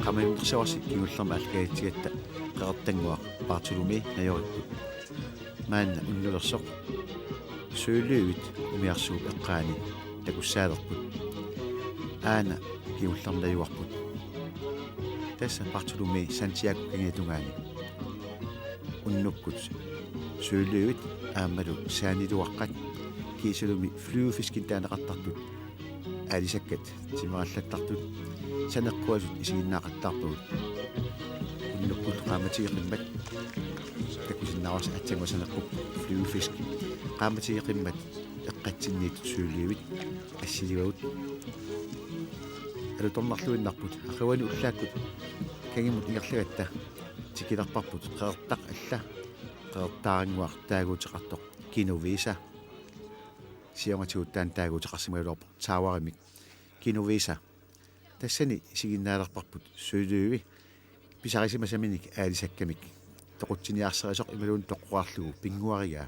qamimqersiorsi kigulllerma alkaatigatta qeqertanguaq Bartolome najoriput maanna unnulersoq suuluuvit umiarsuup eqqaani takussaalerput aana kigullernajuarput tassa Bartolome Santiago kangitungaani unnukkut suuluuvit aammalu saaniluaqqat kiisulumi flyvefiskin taaneqartartut aalisakkat timerallattartut saneqquasut isiginnaaqattarpugut unnukkut qaamatiiqimmat takusinnaarus atsangu saneqquk flyvefiski qaamatiiqimmat eqqatsinniit suuluuvit assilivagut alutornarluinnarput aqawani ullaakkut kangimut ingerlagatta tikilarparput qeertaq alla qeertaaringuaq taaguuteqartoq kinovisa siongatiguut taan taaguuteqarsimaluarpu taawarimik kinovisa tassani isiginnaalerparput suuluuvi pisarisimasaminik aalisakkamik toqutsiniarserisoq imaluun toqquarlugu pinguarigaa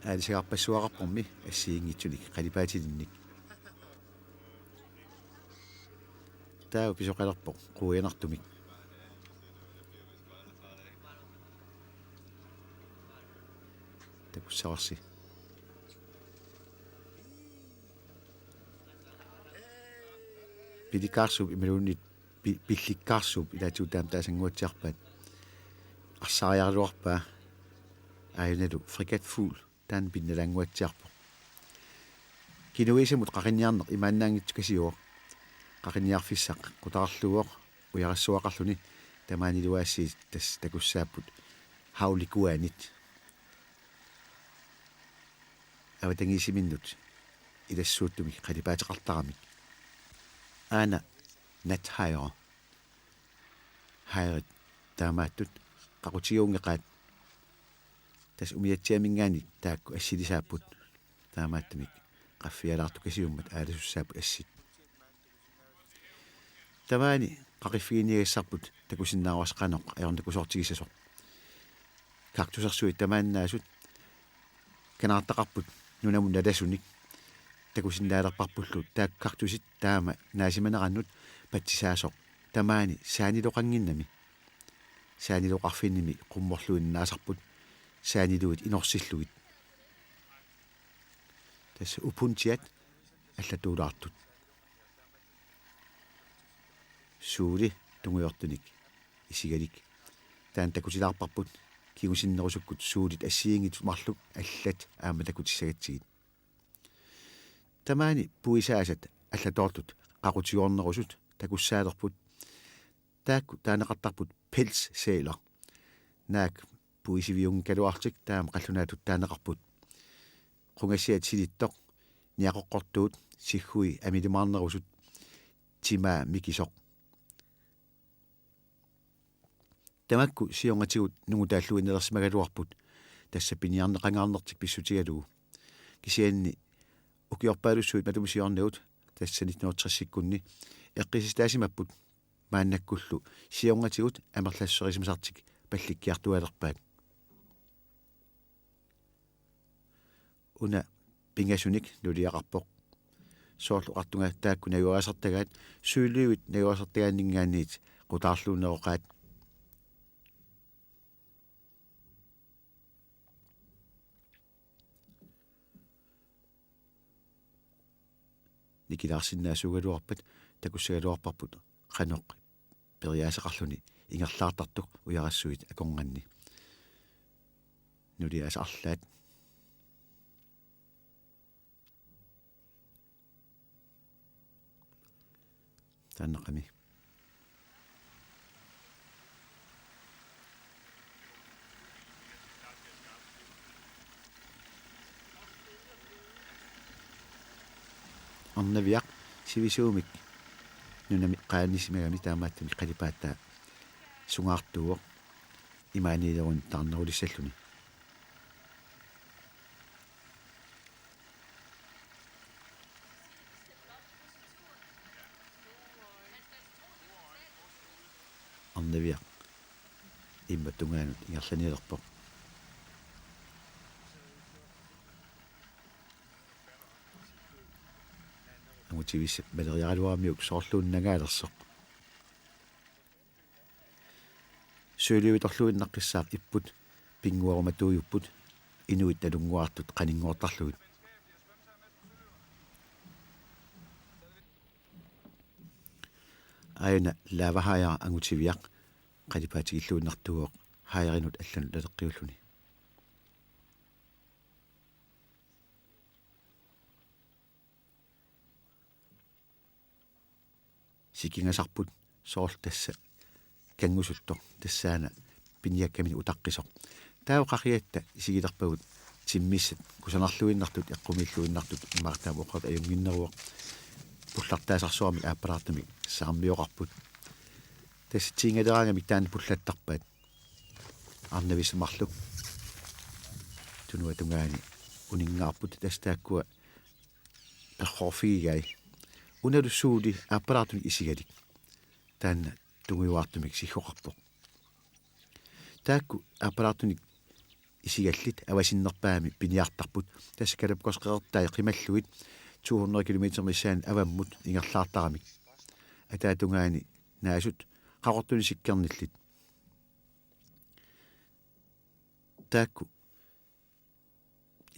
aalisagaarpassuaqarpummi assiingitsunik qalipaatilinnik taagu pisoqalerpoq quuyanartumik takussarsi pilikaarsup imaluunnit pillikkaarsup ilaatuutaam taasanguatsiarpaat arsaariaruarpaa aajunalu frikatfugl taan pinnalanguatsiarpoq kinuisamut qaqinniarneq imaannaangittukasiuoq qaqinniarfissaq qutarluuoq ujarassuaqarluni tamaaniluaassiit tas takussaapput haulikuanit awatangiisiminnut ilassuuttumik qalipaateqartaramik aana nathayro hayret taamaattut qaqutigiungeqaat tas umiatsiamingaani taakku assilisaapput taamaattamik qaffialaartukasiummat aalisussaapput assit tamaani qaqiffigiinigassarput takusinnaaruasqanoq ajornakusortigissasoq kaktusersuit tamaannaasut kanaartaqarput nunamun nalasunik takusinnaalerparpullu taakkartusit taama naasimanerannut patsisaasoq tamaani saaniloqanginnami saaniloqarfinnimi qummorluinnaasarput saaniluit inorsilluit tassa upuntiat allatuulaartut suuli tunguyortunik isigalik taan takusilaarparput kigusinnerusukkut suulit assiingit marluk allat aamatakutissagatsigit tamaani puisaasat allatoortut qaqutigoornerusut takussaalerput taakku taaneqartarput pels seeler naak puisiviungaluartik taama qallunaatut taaneqarput qungassiat silittoq niaqoqqortuut siggui amilimaarnerusut timaa mikisoq tamakku siongatigut nungutaalluinnelersimagaluarput tassa piniarneqangaarnertik pissutigalugu kisianni ukiorpaalussuit matumisiorniut tassa 1930-sikkunni eqqisistaasimapput maannakkullu siongatigut amerlasserisimsartik pallikkiartualerpaat una pingasunik nuliaqarpoq soorluqartunga taakku najuasertagaat suuluivit najuasertagaanningaanniit qutaarluunneroqaat nikilaarsinnaasugaluarpat takussagaluarparput qanoq periaaseqarluni ingerlaartartuk ujarassuit akonganni nuliaasarlaat taannaqami arnaviaq sivisuumik nunami qaannissimagami taamaattami qalipaattaa sungaartuuq imaaniilerun tarnerulissalluni arnaviaq immatungaanut ingerlanilerpoq angutivissi malerialuarmiuk soorluunnagaalersoq søliuitorluinnaqqissaaq ipput pinguarumatuujupput inuit talunguartut qaninguortarluit aina lavahaya angutiviaq qalipaatigilluunnartuuq haajerinut allanut laleqqiulluni sikingasarput soortassa kangusuttor tassaana piniakkamini utaqqisoq taauqariatta isigilerpagut timmissat kusanarluinnartut eqqumilluinnartut imaartaam oqat ajunginneruoq pullartaasarsuarmik aappalaartamik saarmioqarput тасситингалераангами таан пуллаттарпаат арнависмарлук тунуа тунгаани унингаарпут тастааккуа перхорфигай уналуссуули ааппалаартуни исигалик таанна тунгуюартумик сихоқарпоқ таакку ааппалаартуни исигаллит авасиннерпаами пиниартарпут тасса калапкосқеэртаа қималлуит 200 км миссаан аваммут ингерлаартарамик атаатунгаани наасут qaqortuni sikkarnillit taakku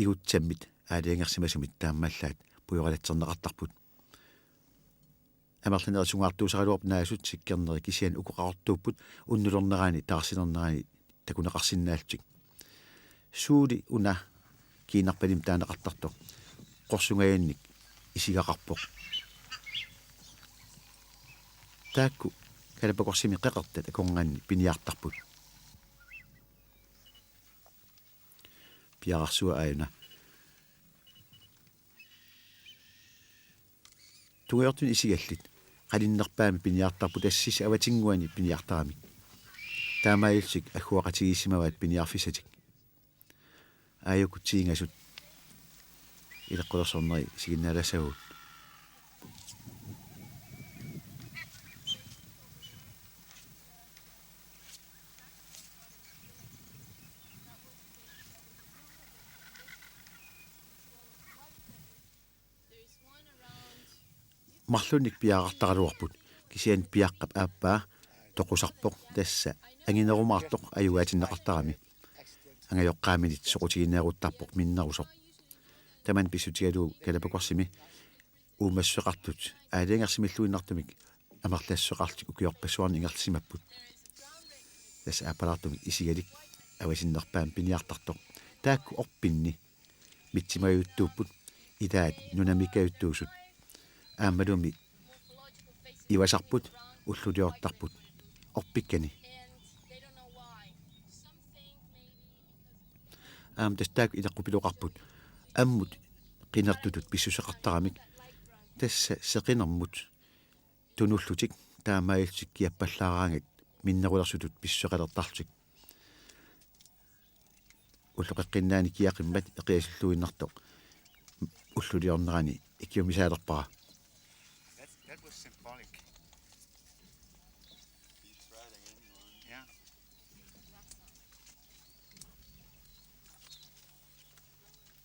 igutsammit aaliangersimasumit taammallaat pujoralatserneqartarput amerlanerisugaartuusariluorp naasut sikkarneri kisian ukoqaqortuupput unnulorneraani taarsinernerani takuneqarsinnaaltik suuli una kiinarpalim taaneqartartoq qorsungayannik isigaqarpoq taakku kalapaqorsimi qeqertat akongaanni piniartarput piararsua aina tungiortuni isigallit qalinnerpaami piniartarput assis avatinguani piniartarami taamailsik agguaqatigisimavaat piniarfisatik aayukutiingasut ileqqulorsorneri siginnaalassagut марлуник пиаарартараluarput кисиан пиаққап ааппаа тоқусарпоқ тасса ангинерумаартоқ аюгаатиннеқартарами ангайоққааминит соқутигинееруттарпоқ миннерусоқ таман писсутигалуу калапакорсими уумассеқартут аалиангерсимиллуиннартумик амерлаассеқартик укиорпассуарни ингерлсимаппут тасса ааппалаартумик исигалик авасиннерпаам пиниартартоқ таакку орпинни митсимаюттууппут идаат нунамикаюттуусут аамалуми ивасарпут уллулиортарпут орпиккани тастаак илеққупилоқарпут аммут қинертутут писсусеқартарамик тасса сеқинермут тунуллутик таамаилсик киаппаллаараангат миннерулерсутут писсеқалертарлутик уллоқеққиннаани киақиммат эқиасиллуиннартоқ уллулиорнерани икиумисаалерпара That was symbolic. Yeah.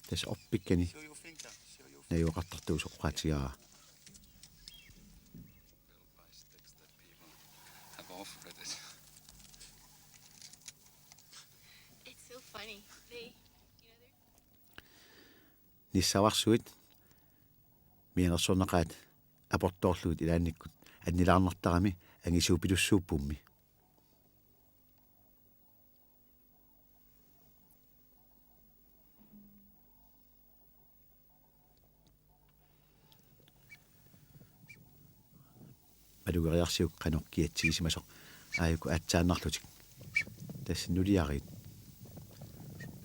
тасса орпиккани Show your finger. Show your finger. наюоқартартуусоққаатигаа Built by sticks that people have offered it. It's so funny. They, ниссаварсуит мианерсорнеқаат апорторлуит илаанниккут аннилаарнартарами ангисуупилуссууппумми малугериарсиук каноркиатсигисимасоқ ааюку аатсааннарлутик тассиннулиарит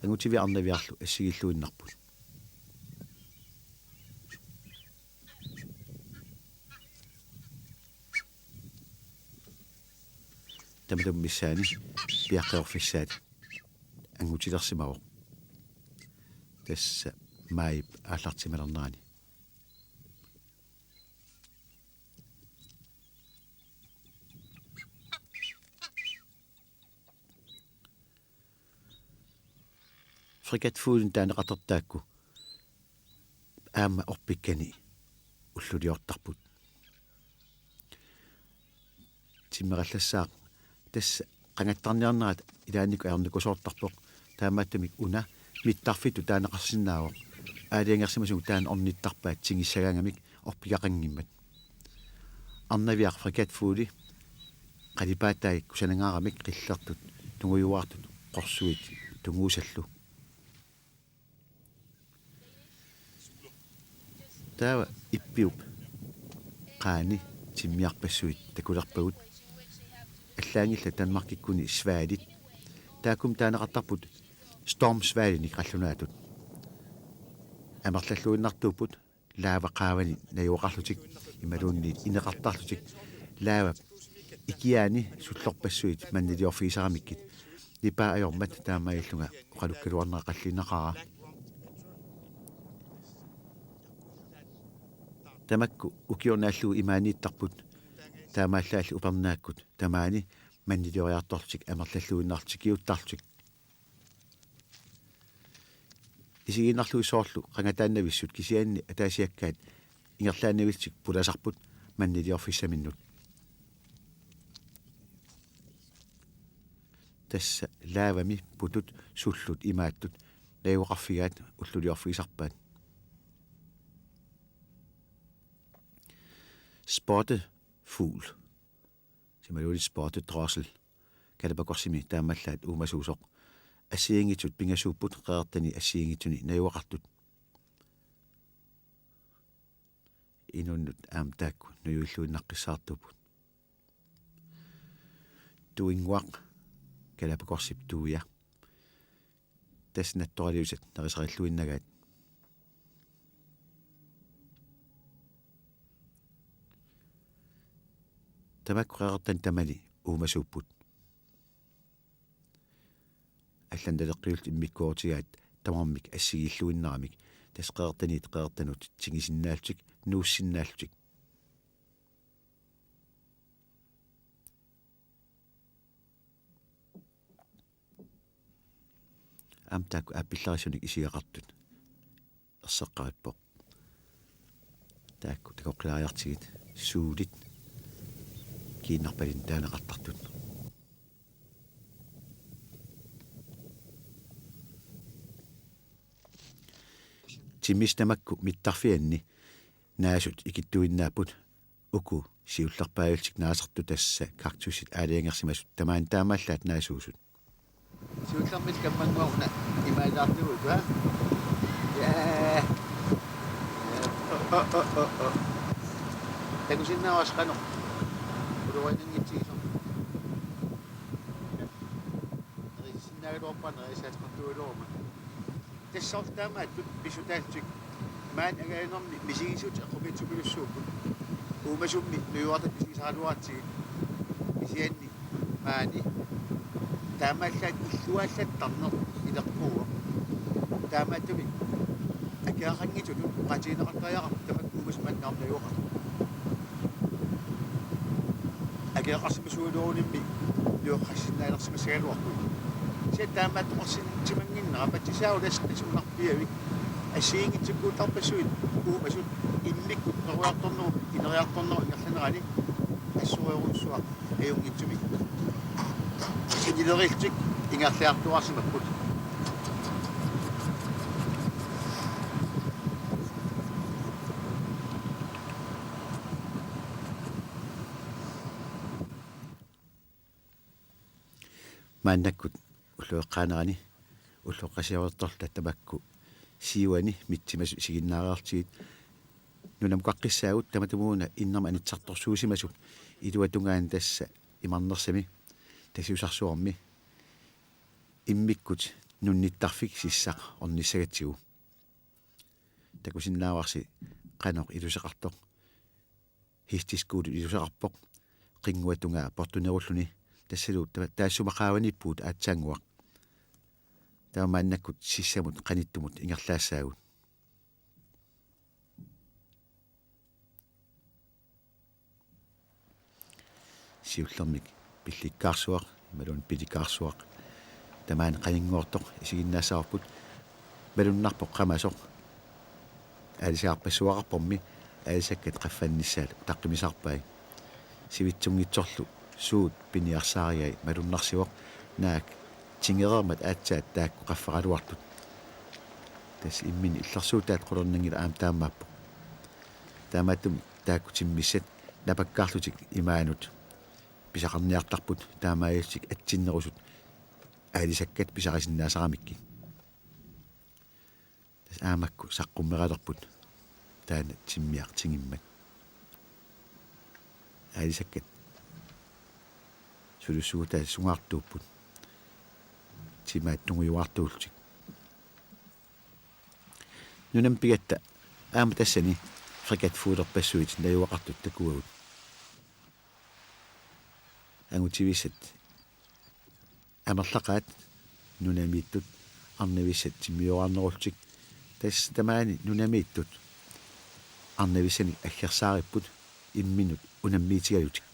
ангутивиарнавиарлу ассигиллуиннарпут тамалум миссаани пиаққеорфиссаат ангутилерсимавоқ тасса маип ааллартималернаани фрикатфуулин таанеқартартаакку аама орпиккани уллулиортарпут тиммераллассаақ тасса qangattarniarnaat ilaanniku aarnikусоортарпоқ таамааттамик уна миттарфиту таанеқарсинаавоқ аалиангерсимасуг таан орниттарпаат тигиссагангамик орпиақангиммат арнавиақ фрикатфуули қалипаатаи кусанангаарамик қиллертут тунгуйуартут қорсуит тунгуусаллу таава иппиуп qaani тиммиарпассуит такулерпагут аллаангилла танмаркиккуни сваалит таакум таанеқартарпут storm сваалини қаллунаатут амерлаллуиннартууппут лаава qaavani наюоқарлутик ималуунни инеқартарлутик лаава икиаани суллорпассуит маннилиорфигисарамиккит липаа ajormat таамаиллунга оқалуккалуарнера қаллинақара тамакку укиорнааллугу имаанииттарпут таамааллаалли упернааккут тамаани маннилиориарторлутик амерлаллуиннартик киуттарлутик исигиннарлуи соорлу qangataannavissut kisianni ataasiakkaat ingерlaannavitsik pulasarput manniliorfissamиnnут тасса лаавами путут суллут имааттут лаюоқарфигаат уллулиорфигисарпаат spotted fugl сималули spotted drossel калапакорсими таамаллаат уумасуусоқ ассиингитсут пингасууппут қеэртани ассиингитсуни наюоқартут инуннут аам таакку нуйуллуиннаққиссаартупут туингуақ калапакорсип тууя таснатторалиусат нарисариллуиннагаат тамаккуқеқартан тамани уумасууппут алландалеққиулт иммиккуутигаат тамармик ассигиллуиннарамик тасқеэртаниит қеэртанут тигисиннаалтик нууссиннаалтик амтаку аппилларисуник исиақартут ерсеққариппоқ таакку такоққилариартигит суулит киннарпалин таанеқартартут тиммистамакку миттарфианни наасут икиттуиннааппут уку сиуллерпаавилтик наасарту тасса кактусит аалиангерсимасут тамаан таамааллаат наасуусут сиуллермил каммангуарна имаалаартугуа я такусиннаавасқано улуаннингитсигисо рисиннаагалуарпана рисаатмартуулуурма тассаортаамаат писутаатсик маан агаанерми мисигисут аққупитсупилуссууппут уумасумми нуйуартат писигисаалуаатсигит исианни маани таамааллаат иллуааллаттарнер илеққуа таамааттуми акиақангитут qatiineqartariaqar tamak umusmannaarnayuqa акиақарсимасуулуунимми юоққассиннаалерсимасагалуарпут сиаттаамааттоқарсинтимангиннера патисаулас асуннарпиавик ассиингитсиккуутарпассуит уумасут иммиккут неруярторнеру инериарторнеру ингерланерани ассуриоруссуа аюнгитсуми синилерилтик ингерлаартуарсимаккут мааннаккут уллуэққаанерани уллуэққасиорторла тамакку сиуани митсимасу сигиннаараартигит нунам қаққиссаагут таматумууна иннерма анитсарторсуусимасу илуатунгаан тасса имарнерсами тасиусарсуарми иммиккут нунниттарфик сиссақ орниссагатсигу такусиннааварси қаноқ илусеқартоқ хистискуут илусеқарпоқ қингуатунгаа портунеруллуни тассалуут таассумақааваниппуут аатсаангуақ таамааннаккут сиссамут қаниттумут ингерлаассаагут сиуллермик пилликкаарсуақ малун пиликкаарсуақ тамаан қанингуортоқ исигиннаассаарпут малуннарпоқ қамасоқ алисаарпассуақарпорми aisakkat qaffannissaat taqqimisaarpai sivitsunngitsorlu suut piniarsaariai malunnarsivoq naak tingerermat aatsaat taakku qaffaqaluartut tas immini illersuutaat qulornangila aam taammaappo taamaattum taakku timmissat napakkaarlutik imaanut pisaqarniartarput taamaayussik atsinnerusut aalisakkat pisaqasinnaasaqamikki tas aamakku saqqummeqalerput taana timmiartingimmak aalisakkat sulussuutaa sungaartuupput timaat tungujuartuultik nunam pigatta aama tassani frikatfuulerpassuit najuaqartut takuagut angutivisat amerlaqaat nunamiittut arnavissat timmiuarnerultik tas tamaani nunamiittut arnavissani aggersaaripput imminut unammiitigalutik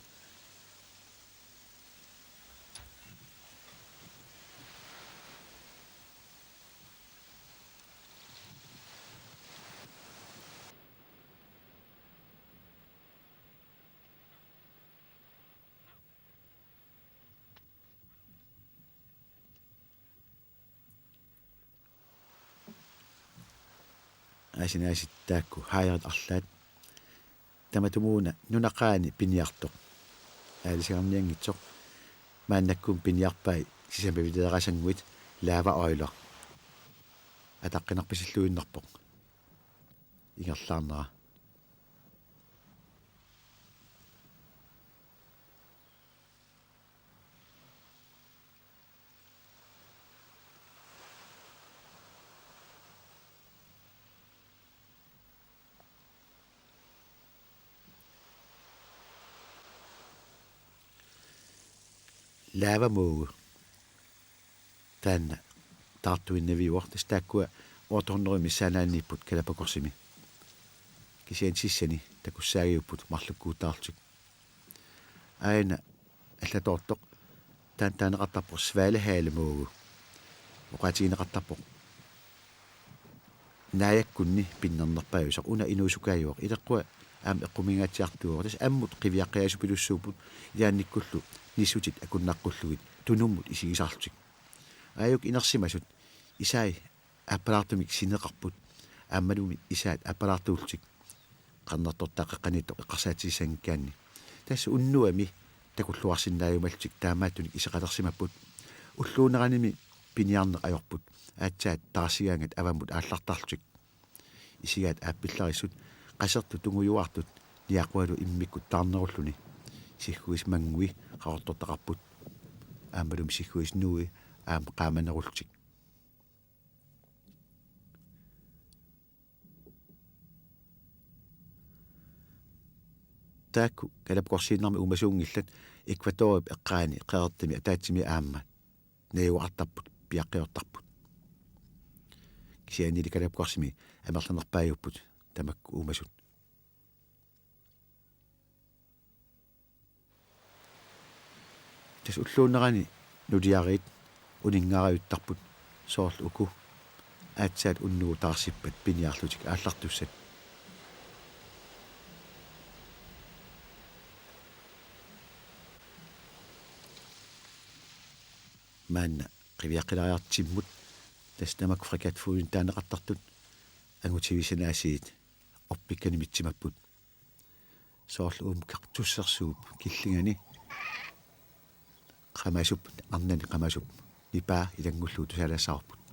asinaasit taakku haajarat arlaat tamatumuuna nunaqaani piniartoq aalisarniangitsoq maannakkuum piniarpai sisamaviteerasanguit laava oiler ataqqinarpisilluinnerpoq ingerlaarnera laavamuugu taanna taartuinnaviuor tas taakkua ootornerumi saanaanniipput kalapakorsimi kisian sissani takussaagiupput marlukkuutaartuk aina allatoortoq taaneqartarpoq svaalahaalamuugu oqaatigineqartarpoq naajakkunni pinnernerpaajusoq una inuusukaajuoq ileqqua aam eqqumingaatiartuuq tas ammut qiviaqqajaasupilussuuput ilaannikkullu nissutit akunnaqqulluit tunummut isigisarlutik aayuk inersimasut isaai appalaartumik sineqarput aammalumi isaat appalaartuultik qarnertortaaqeqqanittoq eqqarsaatigissankaanni tassa unnuami takulluarsinnaajumaltik taamaattunik iseqalersimapput ulluuneranimi piniarneq ajorput aatsaat taarsigaangat avamut aallartarlutik isigaat aappillarissut qasertu tungujuartut niaqualu immikkut taarnerulluni sihkuis mangui qaortortaqarput aammalum sihkuis nui aam qaamanerultik taakku kalapkorsiinnermi umasuungillat ekvatorip eqqaani qeertimi ataatsimi aamma najuartarput piaqqiortarput kisianili kalapkorsimi amerlanerpaajupput tamakku umasut tas ulluunerani nuliarit uningaarajuttarput soorlu uku aatsaat unnuu taarsippat piniarlutik aallartussat maanna qiviaqilariartimmut tas tamakku frikatfuuin taaneqartartut angutivisanaasiit orpikkanimitsimapput soorlu kartussersuup killingani qamasup arnani qamasup nipaa ilangullu tusalasaarput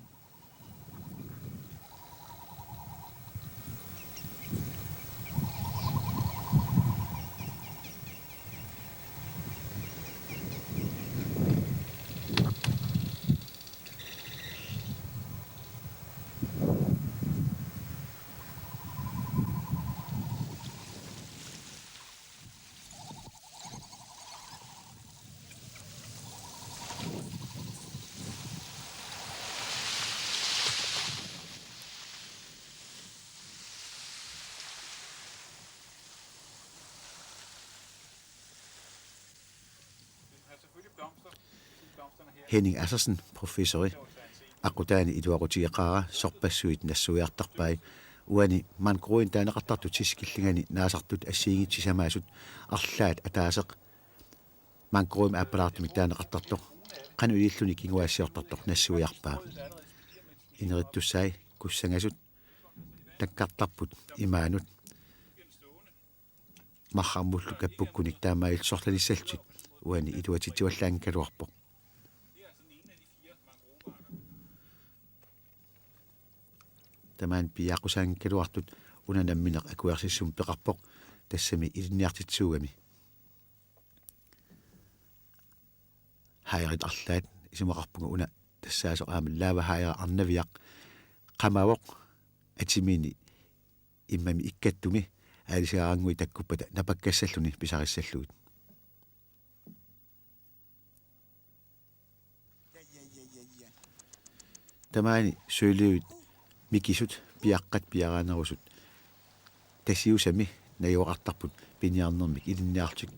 Henning Assersen, professori, aqutaani iluaqutigeqara sorpassuit nassuiartarpai uani manqruin taanaqartartut siskillingani naasartut assiingitsisamaasut arlaat ataaseq manqruim appalaartumik taanaqartartoq qanu ililluni kinguassiortartoq nassuiarpaa inerittussai kussangasut takkartarput imaanut marramullu kappukkunik taamail sorlanissaltit uani ituatitsuallaankaluarpoq tamaan piaqqusaankaluartut unanammineq akuersissum peqarpoq tassami ilinniartitsuugami haayarit arlaat isumaqarpunga una тассаасо аамаллаава хаая арнавиақ qamavoq atimiini иммами иккаттуми аалисаарангуи таккуппата напаккассаллуни писариссаллугит тамаани суилиуит микисут пиаққат пиараанерусут тассиусами наюоқартарпут пиниарнермик илинниартик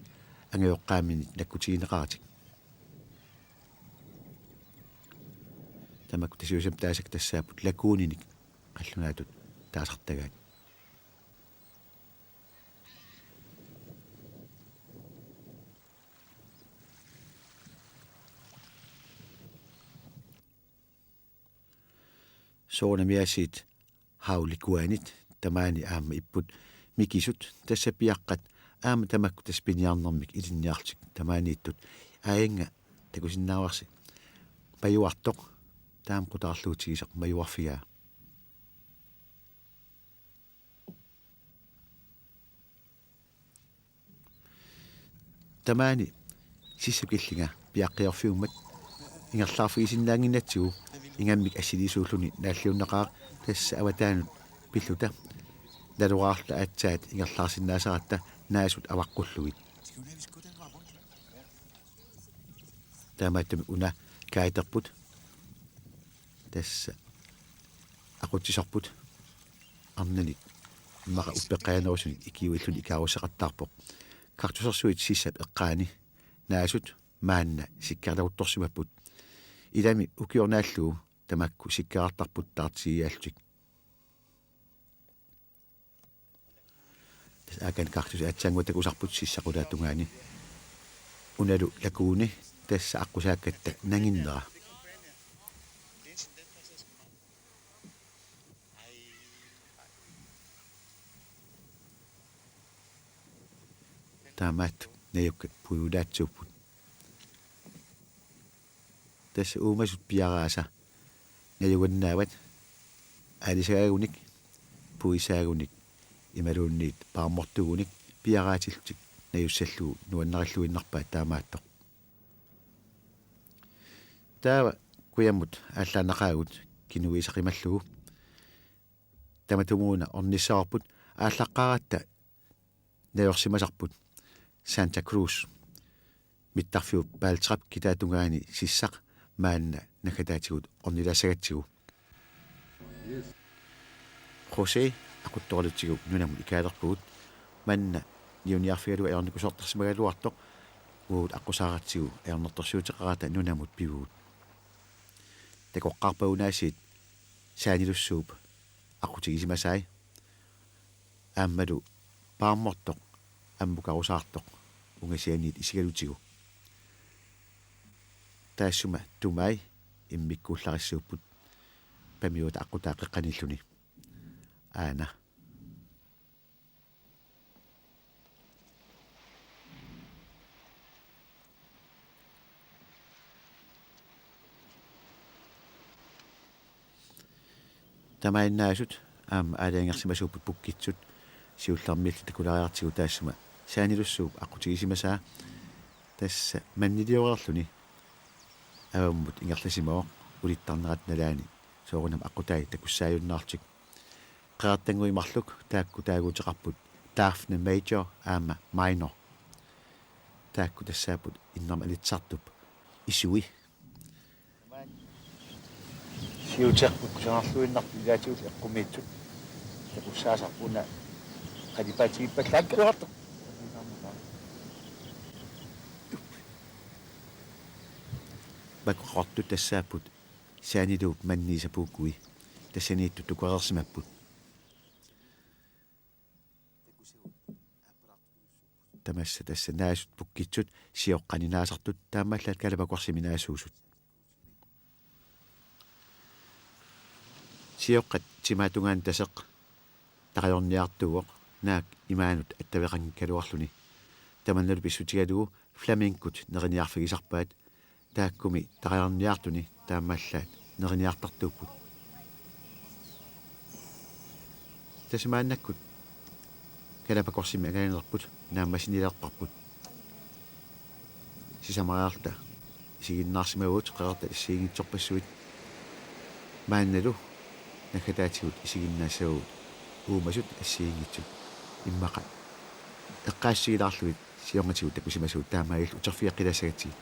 ангиоққаамини наккутигинеқаратик тамак тассиусам таасак тассаапут лакууниник қаллунаатут таасартагаат соонамиасит хауликуанит тамаани аама иппут микисут тассапиаққат аама тамакку таспиниарнэрмик илинниартик тамаанииттут аянга такусиннаарварси паюартоқ таам qutaarluutigiseq mayuarfigaa тамаани сиссукиллинга пиаққиорфиуммат ингерлаарфигисиннаангиннатсигу ингаммик ассилисууллуни нааллиуннеқаа тасса аватаанут пиллута налуаарла аатсаат ингерлаарсиннаасаратта наасут аваққуллугит таамааттами уна кааитерпут тасса ақутсисарпут арнаник маqa уппеққаянерусуни икиуиллуни икаарусеқаттаарпоқ картусерсуит сиссап эққаани наасут маанна сиккарлавутторсимаппут илами укиорнааллуу тамакку сиккаартарпуттаартигиаалтик тас акан картус атсангуатак усарпут сиссақулаатунгаани уналу лакууни тасса аққусааккатта нангиннера таамаат наюккат пуюлаатсууппут тасса уумасут пиарааса наюганнаават алисаагуник пуисаагуник ималуунниит паармортугуник пиараатилтик наюссаллуу нуаннераллуиннарпаа таамааттоқ таава куяммут ааллаанақаагут кинуисақималлугу таматумууна орниссаарпут ааллаққаратта наёрсимасарпут Santa Cruz миттарфиу паалтрап китаатунгаани сиссақ маанна накатаатигут орнилаасагатсигу Хосе акутторлутсигу нунаму икаалерпугут манна ниуниарфигалуа аерникусортарсимагалуартоқ уут аққусааратсигу аернэрторсуутеқарата нунамут пивуут такоққарпаунаасиит саанилуссууп аққутигисимасаи ааммалу паармортоқ аммукарусаартоқ унгасианиит исигалутигу таассума тумай иммиккууллариссууппут памиута аққутааққеққаниллуни аана тамаиннаасут аама аалаангерсимасууппут пуккитсут сиуллармиалли такулариартигу таассума саанилуссууп аққутигисимасаа тасса маннилиорерлуни аваммут ингерласимао улиттарнерат налаани соорунам аққутаи такуссааюннаартик қеартангуимарлук таакку таагуутеқарпут таафна major аама minor таакку тассаапут иннерм алитсартуп исуи сиутеқпут кусаарлуиннарпу илаатиули эққумиитсут такуссаасарпуна qadipatiippallaakkaluartoq bakqortu tassaaput saaniluup manniisapuukkui tassaniittu tukuerersimapput тамасса тасса наасут пуккитсут сиоққанинаасартут таамааллаат калапакуарсиминаасуусут сиоққат тимаатунгаан тасеқ тақалорниартугоқ наак имаанут аттавеқангик калуарлуни таманналу писсутигалугу фламинкут нерниарфигисарпаат тааккуми тақалорниартуни таамааллаат нерниартартууппут тасимааннаккут калапакорсими агаанерпут нааммасинилеэрпарпут сисамариарта исигиннаарсимагуут қеэрта иссиигитсорпассуит маанналу накатаатигут исигиннаассагуут уумасут ассиингитсут иммақа эққаассигилаарлугит сионгатигут такусимасуут таамаагил утерфиаққилассагатсигит